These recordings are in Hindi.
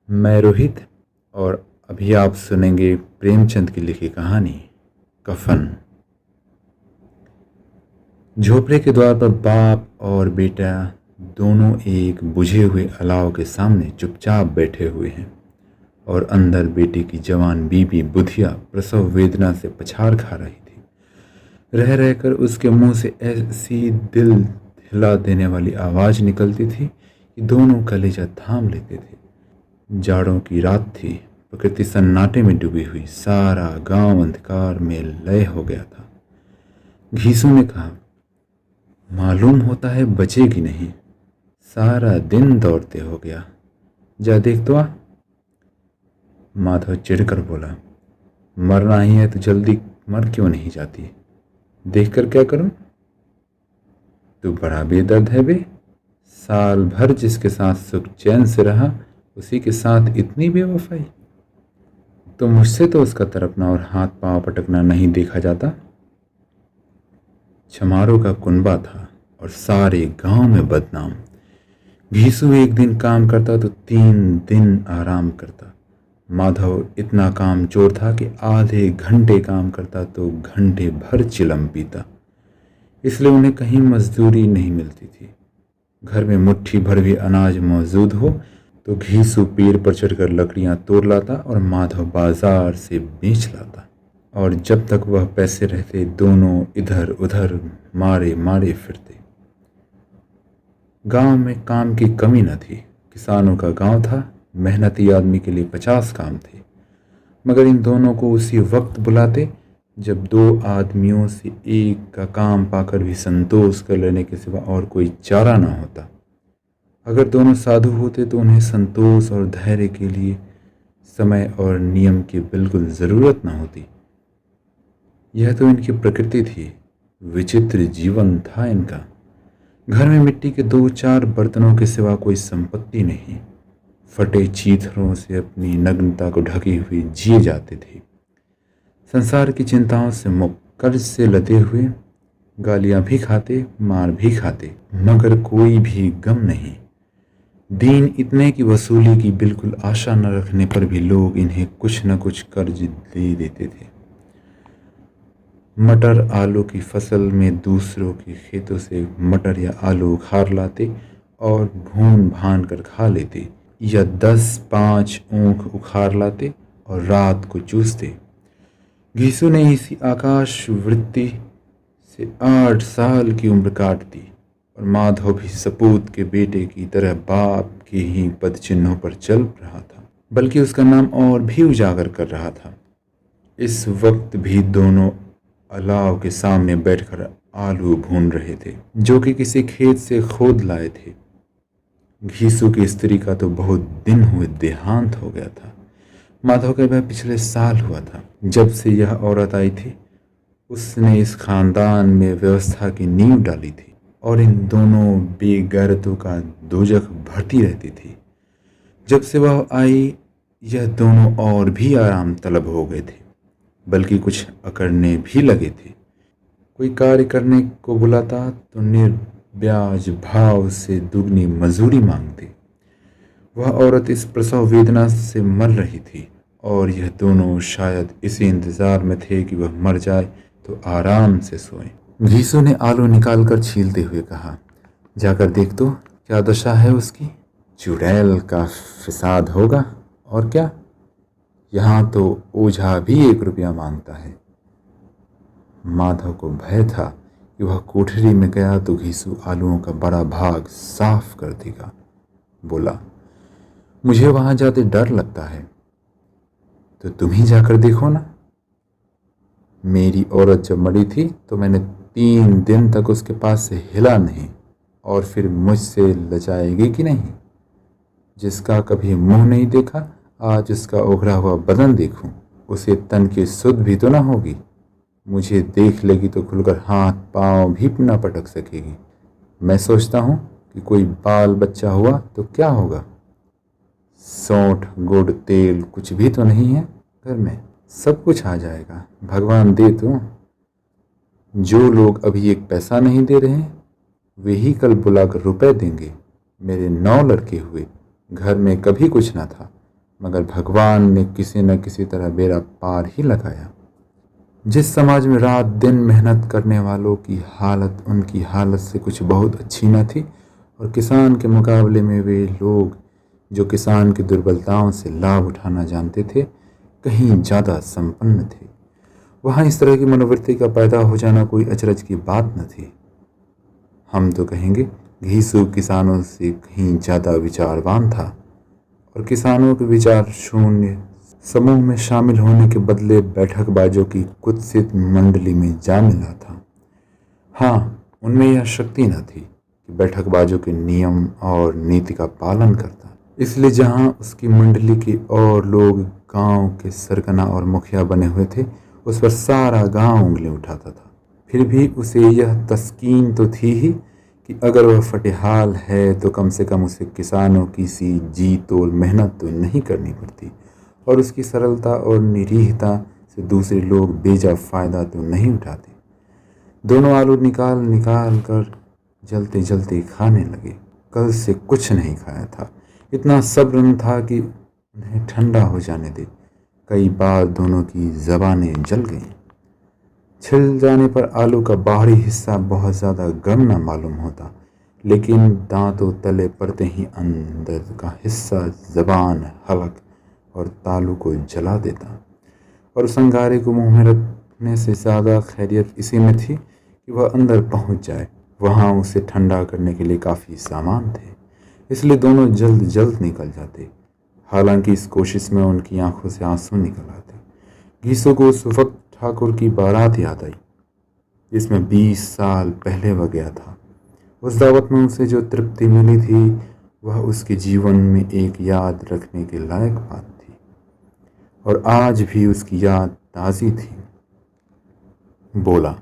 मैं रोहित और अभी आप सुनेंगे प्रेमचंद की लिखी कहानी कफन। झोपड़े के द्वार पर बाप और बेटा दोनों एक बुझे हुए अलाव के सामने चुपचाप बैठे हुए हैं और अंदर बेटे की जवान बीबी बुधिया प्रसव वेदना से पछाड़ खा रही थी। रह रहकर उसके मुंह से ऐसी दिल हिला देने वाली आवाज़ निकलती थी कि दोनों कलेजा थाम लेते थे। जाड़ों की रात थी। प्रकृति सन्नाटे में डूबी हुई। सारा गांव अंधकार में लय हो गया था। घीसू ने कहा, मालूम होता है बचेगी नहीं। सारा दिन दौड़ते हो गया, जा देख तो आ। माधव चिढ़कर बोला, मरना ही है तो जल्दी मर क्यों नहीं जाती? देखकर क्या करूं? तू बड़ा बेदर्द है बे। साल भर जिसके साथ सुख चैन से रहा उसी के साथ इतनी बेवफाई। तो मुझसे तो उसका तरपना और हाथ पांव पटकना नहीं देखा जाता। छमारों का कुनबा था और सारे गांव में बदनाम। घीसू एक दिन काम करता तो 3 दिन आराम करता। माधव इतना काम चोर था कि आधे घंटे काम करता तो घंटे भर चिलम पीता। इसलिए उन्हें कहीं मजदूरी नहीं मिलती थी। घर में मुट्ठी भर भी अनाज मौजूद हो तो घीसू पेड़ पर चढ़कर लकड़ियां तोड़ लाता और माधव बाजार से बेच लाता। और जब तक वह पैसे रहते दोनों इधर उधर मारे मारे फिरते। गांव में काम की कमी न थी। किसानों का गांव था। मेहनती आदमी के लिए 50 काम थे। मगर इन दोनों को उसी वक्त बुलाते जब 2 आदमियों से एक का काम पाकर भी संतोष कर लेने के सिवा और कोई चारा न होता। अगर दोनों साधु होते तो उन्हें संतोष और धैर्य के लिए समय और नियम की बिल्कुल ज़रूरत न होती। यह तो इनकी प्रकृति थी। विचित्र जीवन था इनका। घर में मिट्टी के 2-4 बर्तनों के सिवा कोई संपत्ति नहीं। फटे चीथड़ों से अपनी नग्नता को ढकी हुई जिए जाते थे। संसार की चिंताओं से मुक्त, कर्ज से लदे हुए, गालियां भी खाते, मार भी खाते, मगर कोई भी गम नहीं। दीन इतने की वसूली की बिल्कुल आशा न रखने पर भी लोग इन्हें कुछ न कुछ कर्ज दे देते थे। मटर आलू की फसल में दूसरों के खेतों से मटर या आलू उखाड़ लाते और भून भान कर खा लेते, या 10-5 ऊँख उखाड़ लाते और रात को चूसते। घीसू ने इसी आकाश वृत्ति से 8 साल की उम्र काट दी और माधव भी सपूत के बेटे की तरह बाप के ही पदचिन्हों पर चल रहा था, बल्कि उसका नाम और भी उजागर कर रहा था। इस वक्त भी दोनों अलाव के सामने बैठकर आलू भून रहे थे, जो कि किसी खेत से खोद लाए थे। घीसू की स्त्री का तो बहुत दिन हुए देहांत हो गया था। माधव का विवाह पिछले साल हुआ था। जब से यह औरत आई थी उसने इस खानदान में व्यवस्था की नींव डाली थी और इन दोनों बेगैरतों का दोजख भरती रहती थी। जब से वह आई यह दोनों और भी आराम तलब हो गए थे, बल्कि कुछ अकड़ने भी लगे थे। कोई कार्य करने को बुलाता तो निर्ब्याज भाव से दुगनी मजूरी मांगते। वह औरत इस प्रसव वेदना से मर रही थी और यह दोनों शायद इसी इंतजार में थे कि वह मर जाए तो आराम से सोएं। घीसू ने आलू निकालकर छीलते हुए कहा, जाकर देख तो क्या दशा है उसकी। चुड़ैल का फिसाद होगा और क्या। यहाँ तो ओझा भी 1 रुपया मांगता है। माधव को भय था कि वह कोठरी में गया तो घीसू आलूओं का बड़ा भाग साफ कर देगा। बोला, मुझे वहां जाते डर लगता है। तो तुम ही जाकर देखो ना। मेरी औरत जब मरी थी तो मैंने 3 दिन तक उसके पास से हिला नहीं, और फिर मुझसे लजाएगी कि नहीं। जिसका कभी मुंह नहीं देखा आज उसका उघड़ा हुआ बदन देखूं, उसे तन की सुध भी तो ना होगी। मुझे देख लेगी तो खुलकर हाथ पांव भी ना पटक सकेगी। मैं सोचता हूँ कि कोई बाल बच्चा हुआ तो क्या होगा। सौंठ गुड़ तेल कुछ भी तो नहीं है घर में। सब कुछ आ जाएगा, भगवान दे तो। जो लोग अभी 1 पैसा नहीं दे रहे वे ही कल बुलाकर रुपए देंगे। मेरे 9 लड़के हुए, घर में कभी कुछ ना था, मगर भगवान ने किसी न किसी तरह बेड़ा पार ही लगाया। जिस समाज में रात दिन मेहनत करने वालों की हालत उनकी हालत से कुछ बहुत अच्छी न थी, और किसान के मुकाबले में वे लोग जो किसान की दुर्बलताओं से लाभ उठाना जानते थे कहीं ज़्यादा संपन्न थे, वहाँ इस तरह की मनोवृत्ति का पैदा हो जाना कोई अचरज की बात न थी। हम तो कहेंगे घीसू किसानों से कहीं ज़्यादा विचारवान था, और किसानों के विचार शून्य समूह में शामिल होने के बदले बैठकबाजों की कुत्सित मंडली में जा मिला था। हाँ, उनमें यह शक्ति न थी कि बैठकबाजों के नियम और नीति का पालन करता, इसलिए जहाँ उसकी मंडली के और लोग गांव के सरगना और मुखिया बने हुए थे, उस पर सारा गांव उंगली उठाता था। फिर भी उसे यह तस्कीन तो थी ही कि अगर वह फटेहाल है तो कम से कम उसे किसानों की सी जी तोड़ मेहनत तो नहीं करनी पड़ती, और उसकी सरलता और निरीहता से दूसरे लोग बेजा फ़ायदा तो नहीं उठाते। दोनों आलू निकाल निकाल कर जलते जलते खाने लगे। कल से कुछ नहीं खाया था, इतना सब्र न था कि उन्हें ठंडा हो जाने दे। कई बार दोनों की ज़बानें जल गईं। छिल जाने पर आलू का बाहरी हिस्सा बहुत ज़्यादा गर्म न मालूम होता, लेकिन दांतों तले पड़ते ही अंदर का हिस्सा ज़बान, हलक और तालू को जला देता। और उस अंगारे को मुंह में रखने से ज़्यादा खैरियत इसी में थी कि वह अंदर पहुंच जाए। वहाँ उसे ठंडा करने के लिए काफ़ी सामान थे, इसलिए दोनों जल्द जल्द निकल जाते। हालांकि इस कोशिश में उनकी आंखों से आंसू निकल आते। घीसों को उस वक्त ठाकुर की बारात याद आई, जिसमें 20 साल पहले वह गया था। उस दावत में उसे जो तृप्ति मिली थी वह उसके जीवन में एक याद रखने के लायक बात थी, और आज भी उसकी याद ताज़ी थी। बोला,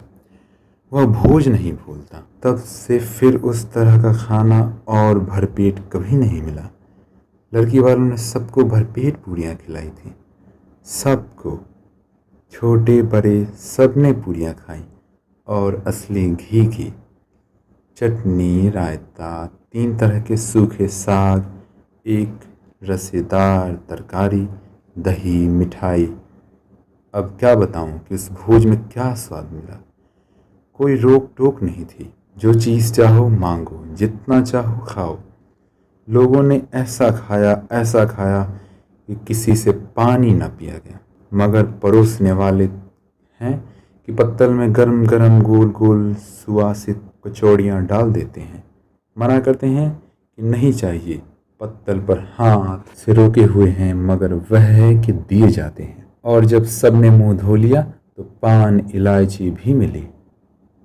वह भोज नहीं भूलता। तब से फिर उस तरह का खाना और भरपेट कभी नहीं मिला। लड़की वालों ने सबको भरपेट पूरियां खिलाई थी, सबको, छोटे बड़े सब ने पूरियां खाई, और असली घी की चटनी, रायता, 3 तरह के सूखे साग, एक रसेदार तरकारी, दही, मिठाई। अब क्या बताऊं कि उस भोज में क्या स्वाद मिला। कोई रोक टोक नहीं थी, जो चीज़ चाहो मांगो, जितना चाहो खाओ। लोगों ने ऐसा खाया कि किसी से पानी न पिया गया, मगर परोसने वाले हैं कि पत्तल में गरम गरम गोल गोल सुवासित कचौड़ियाँ डाल देते हैं। मना करते हैं कि नहीं चाहिए, पत्तल पर हाथ से रोके हुए हैं, मगर वह है कि दिए जाते हैं। और जब सब ने मुंह धो लिया तो पान इलायची भी मिली,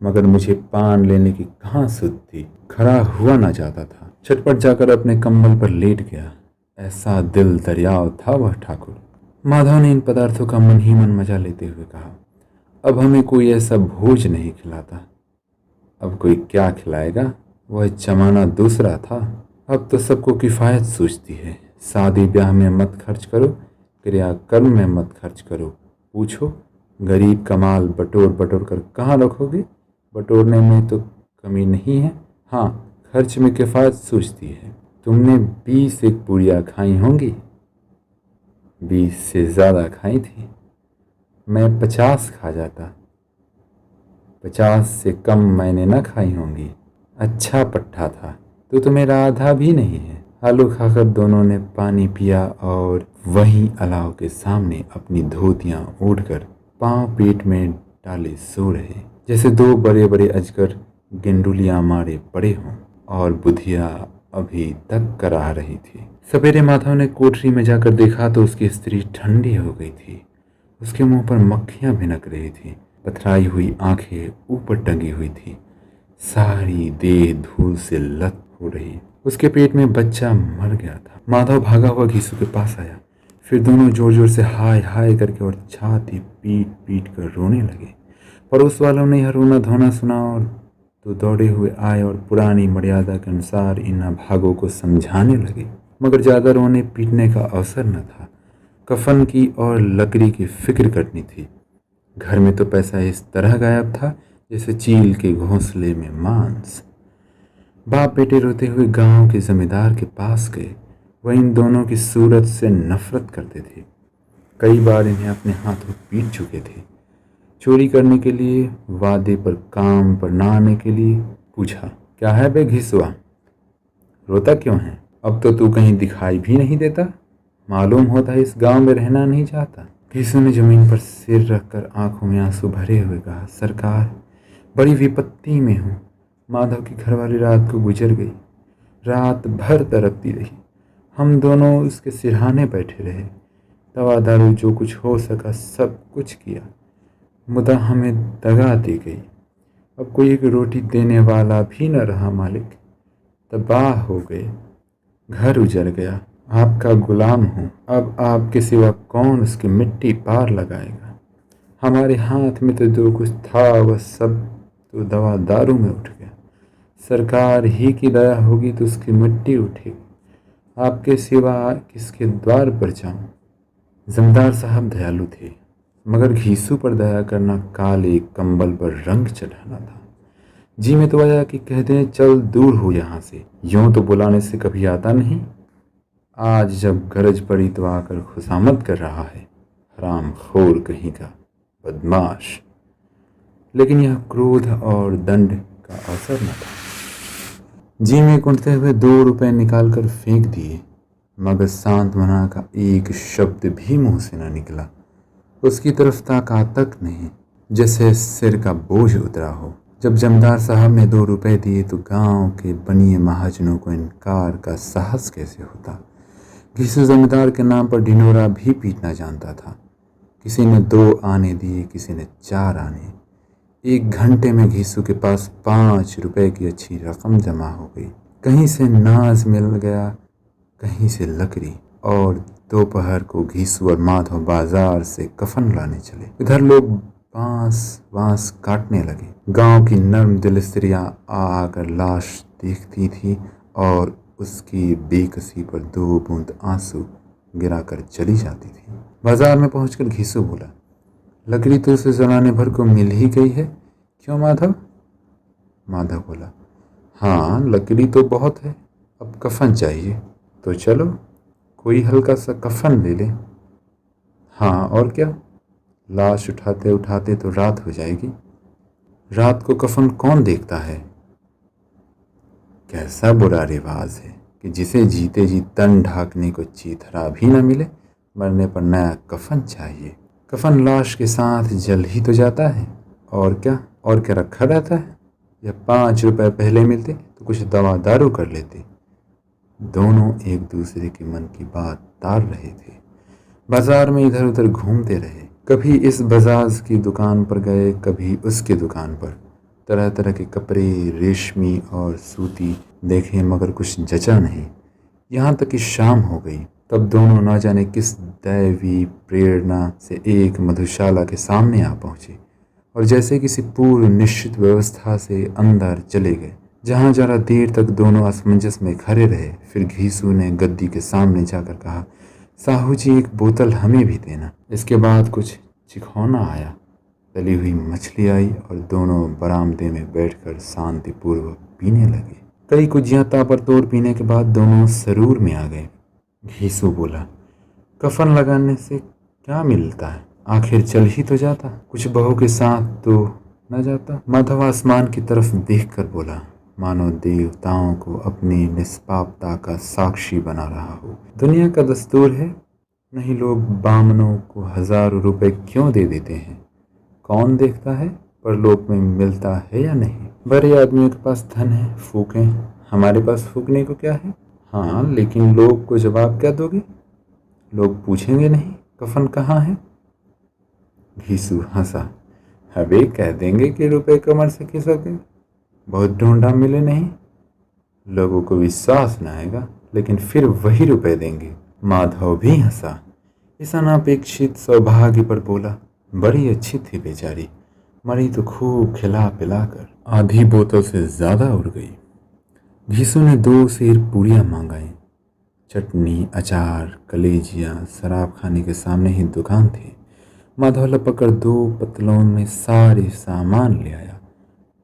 मगर मुझे पान लेने की कहाँ सुध थी। खड़ा हुआ ना जाता था, छटपट जाकर अपने कंबल पर लेट गया। ऐसा दिल दरियाव था वह ठाकुर। माधव ने इन पदार्थों का मन ही मन मजा लेते हुए कहा, अब हमें कोई ऐसा भोज नहीं खिलाता। अब कोई क्या खिलाएगा, वह जमाना दूसरा था। अब तो सबको किफ़ायत सूझती है। शादी ब्याह में मत खर्च करो, क्रियाकर्म में मत खर्च करो। पूछो, गरीब का माल बटोर बटोर कर कहाँ रखोगे? बटोरने में तो कमी नहीं है, हाँ खर्च में किफ़ायत सूझती है। तुमने 20 एक पूरियाँ खाई होंगी, 20 से ज़्यादा खाई थी। मैं 50 खा जाता, 50 से कम मैंने न खाई होंगी। अच्छा पट्टा था, तो मेरा आधा भी नहीं है। आलू खाकर दोनों ने पानी पिया और वहीं अलाव के सामने अपनी धोतियां ओढ़कर पांव पेट में डाले सो रहे, जैसे 2 बड़े बड़े अजगर गेंडुलियां मारे पड़े हों, और बुधिया अभी तक कराह रही थी। सवेरे माधव ने कोठरी में जाकर देखा तो उसकी स्त्री ठंडी हो गई थी। उसके मुंह पर मक्खियां भिनक रही थी, पथराई हुई आंखें ऊपर टंगी हुई थी, सारी देह धूल से लत हो रही। उसके पेट में बच्चा मर गया था। माधव भागा हुआ घीसू के पास आया, फिर दोनों जोर जोर से हाय हाय करके और छाती पीट पीट कर रोने लगे। पड़ोस वालों ने यह रोना धोना सुना और तो दौड़े हुए आए और पुरानी मर्यादा के अनुसार इन अभागों को समझाने लगे, मगर ज़्यादा रोने पीटने का अवसर न था। कफन की और लकड़ी की फिक्र करनी थी। घर में तो पैसा इस तरह गायब था जैसे चील के घोंसले में मांस। बाप बेटे रोते हुए गांव के जमींदार के पास गए। वह इन दोनों की सूरत से नफरत करते थे। कई बार इन्हें अपने हाथों पीट चुके थे। चोरी करने के लिए, वादे पर काम पर ना आने के लिए। पूछा, क्या है बे घिसुआ, रोता क्यों है? अब तो तू कहीं दिखाई भी नहीं देता। मालूम होता है इस गांव में रहना नहीं चाहता। घिसू ने जमीन पर सिर रखकर आंखों में आंसू भरे हुए कहा, सरकार, बड़ी विपत्ति में हूँ। माधव की घरवाली रात को गुजर गई। रात भर तड़पती रही। हम दोनों उसके सिरहाने बैठे रहे। दवा दारू जो कुछ हो सका सब कुछ किया। मुदा हमें दगा दी गई। अब कोई एक रोटी देने वाला भी न रहा मालिक। तबाह हो गए। घर उजड़ गया। आपका गुलाम हूँ। अब आपके सिवा कौन उसकी मिट्टी पार लगाएगा? हमारे हाथ में तो जो कुछ था वह सब तो दवा दारू में उठ गया। सरकार ही की दया होगी तो उसकी मिट्टी उठेगी। आपके सिवा किसके द्वार पर जाऊं? जमींदार साहब दयालु थे, मगर घीसू पर दया करना काले कंबल पर रंग चढ़ाना था। जी में तो आया कि कह दें चल दूर हो यहाँ से। यूं तो बुलाने से कभी आता नहीं। आज जब गरज पड़ी तो आकर खुशामद कर रहा है। हराम खोर कहीं का, बदमाश। लेकिन यह क्रोध और दंड का असर न था। जी में कुंठते हुए 2 रुपए निकालकर फेंक दिए, मगर सांत्वना का एक शब्द भी मुंह से न निकला। उसकी तरफ ताका तक नहीं, जैसे सिर का बोझ उतरा हो। जब जमींदार साहब ने 2 रुपए दिए तो गांव के बनिए महाजनों को इनकार का साहस कैसे होता। घिसू जमींदार के नाम पर ढिंढोरा भी पीटना जानता था। किसी ने 2 आने दिए, किसी ने 4 आने। 1 घंटे में घिसू के पास 5 रुपए की अच्छी रकम जमा हो गई। कहीं से नाज मिल गया, कहीं से लकड़ी। और दोपहर को घिसू और माधव बाजार से कफन लाने चले। इधर लोग बांस काटने लगे। गांव की नर्म दिल स्त्रियां आकर लाश देखती थी और उसकी बेकसी पर 2 बूंद आंसू गिराकर चली जाती थी। बाजार में पहुंचकर घिसू बोला, लकड़ी तो उसे जलाने भर को मिल ही गई है, क्यों माधव? माधव बोला, हाँ लकड़ी तो बहुत है, अब कफन चाहिए तो चलो कोई हल्का सा कफन ले ले। हाँ और क्या, लाश उठाते उठाते तो रात हो जाएगी। रात को कफन कौन देखता है? कैसा बुरा रिवाज है कि जिसे जीते जी तन ढाकने को चीथरा भी न मिले, मरने पर नया कफन चाहिए। कफन लाश के साथ जल ही तो जाता है, और क्या रखा रहता है। या 5 रुपए पहले मिलते तो कुछ दवा दारू कर लेते। दोनों एक दूसरे के मन की बात तार रहे थे। बाजार में इधर उधर घूमते रहे। कभी इस बजाज की दुकान पर गए, कभी उसकी दुकान पर। तरह तरह के कपड़े, रेशमी और सूती देखे, मगर कुछ जचा नहीं। यहाँ तक कि शाम हो गई। तब दोनों न जाने किस दैवी प्रेरणा से एक मधुशाला के सामने आ पहुँचे और जैसे किसी पूर्व निश्चित व्यवस्था से अंदर चले गए, जहाँ जरा देर तक दोनों असमंजस में खड़े रहे। फिर घीसू ने गद्दी के सामने जाकर कहा, साहू जी एक बोतल हमें भी देना। इसके बाद कुछ चिखौना आया, तली हुई मछली आई और दोनों बरामदे में बैठकर शांतिपूर्वक पीने लगे। कई कुजियां ताबड़तोड़ पीने के बाद दोनों सरूर में आ गए। घीसू बोला, कफन लगाने से क्या मिलता है, आखिर चल ही तो जाता, कुछ बहू के साथ तो न जाता। माधव आसमान की तरफ देखकर बोला, मानो देवताओं को अपनी निष्पापता का साक्षी बना रहा हो। दुनिया का दस्तूर है, नहीं लोग बामनों को 1000 रुपए क्यों दे देते हैं? कौन देखता है परलोक में मिलता है या नहीं? बड़े आदमियों के पास धन है, फूकें, हमारे पास फूकने को क्या है? हाँ, लेकिन लोग को जवाब क्या दोगे? लोग पूछेंगे नहीं कफन कहाँ है? घीसू हंसा, हवे कह देंगे कि रुपए कमर से खिसक गए, बहुत ढूंढा मिले नहीं। लोगों को विश्वास न आएगा, लेकिन फिर वही रुपए देंगे। माधव भी हंसा, इस अनापेक्षित सौभाग्य पर बोला, बड़ी अच्छी थी बेचारी, मरी तो खूब खिला पिलाकर, आधी बोतल से ज्यादा उड़ गई। घीसू ने 2 सेर पूरियां मंगाई। चटनी, अचार, कलेजिया शराब खाने के सामने ही दुकान थी। माधव लपककर 2 पतलों में सारे सामान ले आया।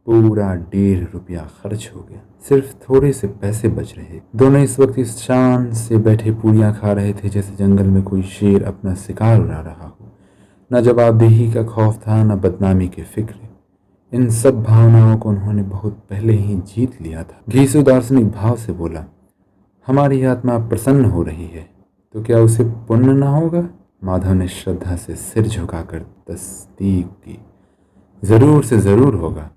पूरा 1.5 रुपया खर्च हो गया। सिर्फ थोड़े से पैसे बच रहे। दोनों इस वक्त इस शान से बैठे पूरियां खा रहे थे जैसे जंगल में कोई शेर अपना शिकार उड़ा रहा हो। न जवाबदेही का खौफ था, न बदनामी की फिक्र। इन सब भावनाओं को उन्होंने बहुत पहले ही जीत लिया था। घीसू दार्शनिक भाव से बोला, हमारी आत्मा प्रसन्न हो रही है तो क्या उसे पुण्य न होगा? माधव ने श्रद्धा से सिर झुकाकर तस्दीक की, जरूर से जरूर होगा।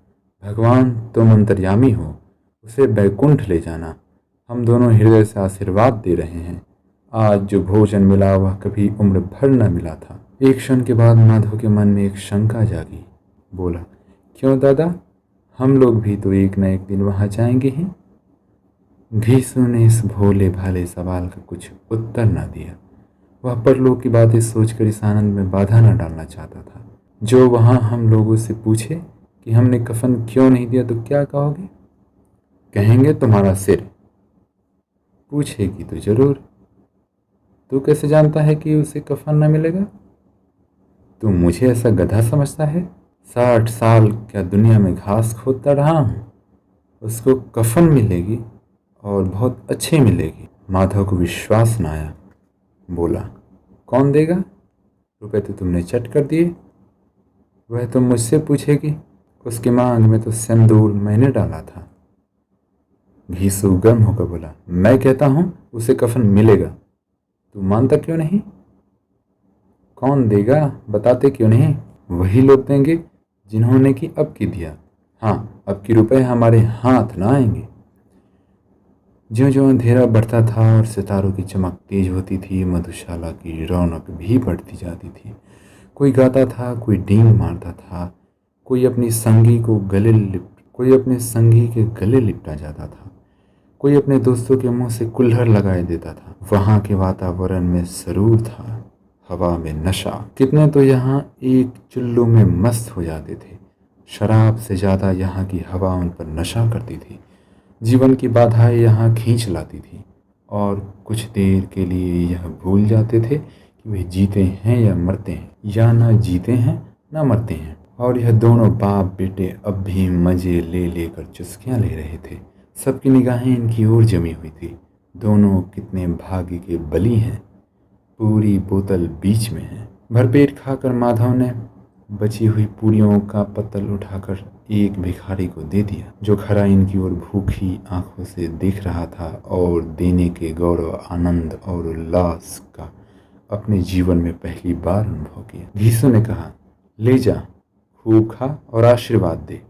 भगवान तुम अंतर्यामी हो, उसे बैकुंठ ले जाना। हम दोनों हृदय से आशीर्वाद दे रहे हैं। आज जो भोजन मिला वह कभी उम्र भर न मिला था। एक क्षण के बाद माधव के मन में एक शंका जागी। बोला, क्यों दादा, हम लोग भी तो एक न एक दिन वहां जाएंगे ही। घीसू ने इस भोले भाले सवाल का कुछ उत्तर न दिया। वह परलोक की बातें सोचकर इस आनंद में बाधा न डालना चाहता था। जो वहां हम लोगों से पूछे कि हमने कफन क्यों नहीं दिया तो क्या कहोगे? कहेंगे तुम्हारा सिर। पूछेगी तो जरूर, तू कैसे जानता है कि उसे कफन न मिलेगा? तू मुझे ऐसा गधा समझता है? 60 साल क्या दुनिया में घास खोदता रहा हूं। उसको कफन मिलेगी और बहुत अच्छी मिलेगी। माधव को विश्वास न आया। बोला, कौन देगा? रुपए तो तुमने चट कर दिए। वह तो मुझसे पूछेगी, उसकी मांग में तो सिंदूर मैंने डाला था। घीसू गर्म होकर बोला, मैं कहता हूं उसे कफन मिलेगा, तू मानता क्यों नहीं? कौन देगा, बताते क्यों नहीं? वही लोग देंगे जिन्होंने कि अब की दिया। हाँ, अब की रुपए हमारे हाथ ना आएंगे। ज्यों ज्यों अंधेरा बढ़ता था और सितारों की चमक तेज होती थी, मधुशाला की रौनक भी बढ़ती जाती थी। कोई गाता था, कोई डींग मारता था, कोई अपने संगी के गले लिपटा जाता था, कोई अपने दोस्तों के मुंह से कुल्हड़ लगाए देता था। वहां के वातावरण में सरूर था, हवा में नशा। कितने तो यहाँ एक चुल्लू में मस्त हो जाते थे। शराब से ज्यादा यहाँ की हवा उन पर नशा करती थी। जीवन की बाधाएं यहाँ खींच लाती थी और कुछ देर के लिए यह भूल जाते थे कि वे जीते हैं या मरते हैं, या ना जीते हैं ना मरते हैं। और यह दोनों बाप बेटे अब भी मजे ले लेकर चुस्कियां ले रहे थे। सबकी निगाहें इनकी ओर जमी हुई थी। दोनों कितने भाग्य के बली हैं। पूरी बोतल बीच में है। भरपेट खाकर माधव ने बची हुई पूरियों का पत्तल उठाकर एक भिखारी को दे दिया, जो खड़ा इनकी ओर भूखी आंखों से देख रहा था और देने के गौरव, आनंद और उल्लास का अपने जीवन में पहली बार अनुभव किया। घीसू ने कहा, ले जा, खूब खा और आशीर्वाद दे।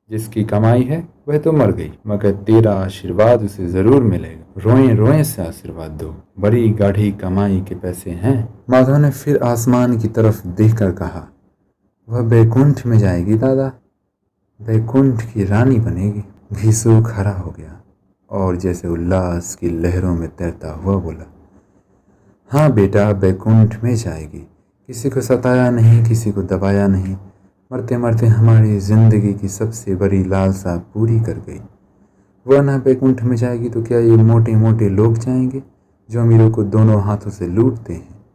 जिसकी कमाई है वह तो मर गई, मगर तेरा आशीर्वाद उसे जरूर मिलेगा। रोए रोए से आशीर्वाद दो, बड़ी गाढ़ी कमाई के पैसे हैं। माधव ने फिर आसमान की तरफ देखकर कहा, वह बैकुंठ में जाएगी दादा, बैकुंठ की रानी बनेगी। घीसू खड़ा हो गया और जैसे उल्लास की लहरों में तैरता हुआ बोला, हाँ बेटा, बैकुंठ में जाएगी। किसी को सताया नहीं, किसी को दबाया नहीं। मरते मरते हमारी जिंदगी की सबसे बड़ी लालसा पूरी कर गई। वह ना बैकुंठ में जाएगी तो क्या ये मोटे मोटे लोग जाएंगे जो अमीरों को दोनों हाथों से लूटते हैं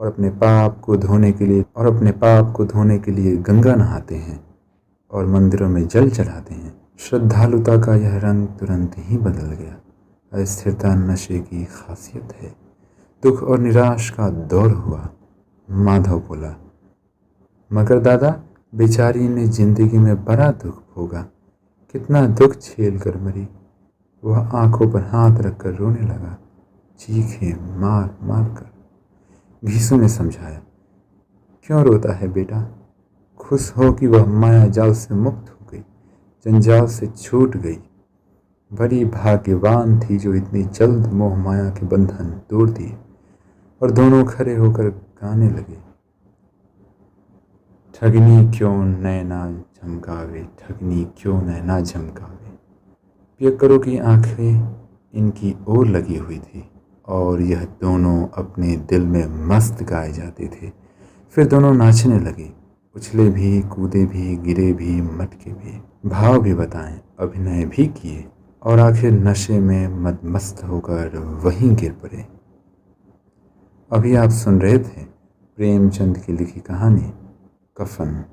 और अपने पाप को धोने के लिए गंगा नहाते हैं और मंदिरों में जल चढ़ाते हैं। श्रद्धालुता का यह रंग तुरंत ही बदल गया। अस्थिरता नशे की खासियत है। दुख और निराश का दौर हुआ। माधव बोला, मगर दादा, बेचारी ने जिंदगी में बड़ा दुख भोगा, कितना दुख झेल कर मरी। वह आंखों पर हाथ रखकर रोने लगा, चीखें मार मार कर। घीसू ने समझाया, क्यों रोता है बेटा, खुश हो कि वह माया जाल से मुक्त हो गई, जंजाल से छूट गई। बड़ी भाग्यवान थी जो इतनी जल्द मोह माया के बंधन तोड़ दिए। और दोनों खड़े होकर गाने लगे, ठगनी क्यों नैना झमकावे, ठगनी क्यों नैना झमकावे। पियक्करों की आंखें इनकी ओर लगी हुई थी और यह दोनों अपने दिल में मस्त गाए जाते थे। फिर दोनों नाचने लगे, उछले भी, कूदे भी, गिरे भी, मटके भी, भाव भी बताएं, अभिनय भी किए और आखिर नशे में मदमस्त होकर वहीं गिर पड़े। अभी आप सुन रहे थे प्रेमचंद की लिखी कहानी कफन।